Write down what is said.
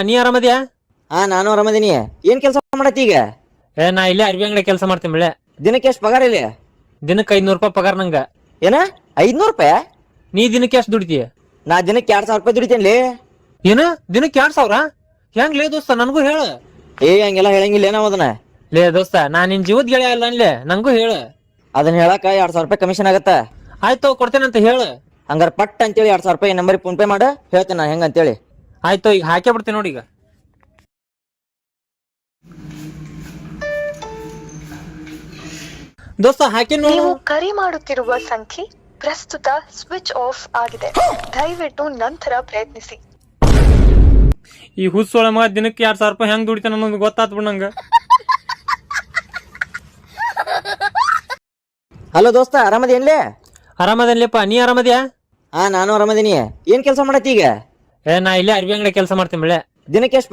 ನೀ ಆರಾಮದ್ಯಾ? ಹಾ ನಾನು ಆರಾಮದೀನಿ. ಏನ್ ಕೆಲಸ ಮಾಡತ್ತಿ ಈಗ? ನಾ ಇಲ್ಲೇ ಅರ್ಬಿ ಅಂಗಡಿ ಕೆಲಸ ಮಾಡ್ತೀನಿ ಬೆಳೆ. ದಿನಕ್ಕೆ ಎಷ್ಟು ಪಗಾರ ಇಲ್ಲಿ? ದಿನಕ್ಕೆ 500 ರೂಪಾಯಿ ಪಗಾರ ನಂಗ. ಏನ 500 ರೂಪಾಯಿ? ನೀ ದಿನಕ್ಕೆ ಎಷ್ಟು ದುಡಿತೀಯ? ನಾ ದಿನಕ್ಕೆ 2000 ರೂಪಾಯಿ ದುಡಿತೇನ್ಲಿ. ಏನ ದಿನಕ್ಕೆ 2000? ಹೆಂಗ್ ಲೇ ದೋಸ್ತ ನನಗೂ ಹೇಳ. ಹಂಗೆಲ್ಲ ಹೇಳಂಗಿಲ್ಲ ನಾವ್ ಅದನ್ನ. ಲೇ ದೋಸ್ತ ನಾ ನಿನ್ ಜೀವದ ಗೆಳೆಯ ಅಲ್ಲ ಅನ್ಲೇ, ನಂಗೂ ಹೇಳ. ಅದನ್ನ ಹೇಳಕ 2000 ರೂಪಾಯಿ ಕಮಿಷನ್ ಆಗತ್ತ. ಆಯ್ತು ಕೊಡ್ತೇನಂತ ಹೇಳ. ಹಂಗಾರ ಪಟ್ ಅಂತೇಳಿ 2000 ರೂಪಾಯಿ ನಂಬರ್ ಫೋನ್ ಪೇ ಮಾಡ, ಹೇಳ್ತೇನೆ ನಾ ಹೆಂಗ ಅಂತೇಳಿ. ಆಯ್ತು ಈಗ ಹಾಕೇ ಬಿಡ್ತೇನೆ ನೋಡಿ ಈಗ. ದೋಸ್ತ ಹಾಕಿ ನೋಡು. ನೀವು ಕರೆ ಮಾಡುತ್ತಿರುವ ಸಂಖ್ಯೆ ಪ್ರಸ್ತುತ ಸ್ವಿಚ್ ಆಫ್ ಆಗಿದೆ, ದಯವಿಟ್ಟು ನಂತರ ಪ್ರಯತ್ನಿಸಿ. ಈ ಹುಸ್ಸೊಳ ಮಗ ದಿನಕ್ಕೆ 2000 ರೂಪಾಯಿ ಹೆಂಗ್ ದುಡಿತಾನ ಅನ್ನೋದು ಗೊತ್ತಾತ್ ಬಿಡ ನಂಗ. ಹಲೋ ದೋಸ್ತ, ಆರಾಮದೇನ್ಲೇ? ಆರಾಮದನ್ಲೇಪ್ಪ, ನೀ ಆರಾಮದ್ಯಾ? ಹಾ ನಾನು ಆರಾಮದೀನಿ. ಏನ್ ಕೆಲಸ ಮಾಡತ್ತಿ ಈಗ? ನಾ ಇಲ್ಲೇ ಅರ್ಬಿ ಅಂಗಡಿ ಕೆಲಸ ಮಾಡ್ತೀನಿ ಬೆಳೆ. ದಿನಕ್ಕೆ ಎಷ್ಟು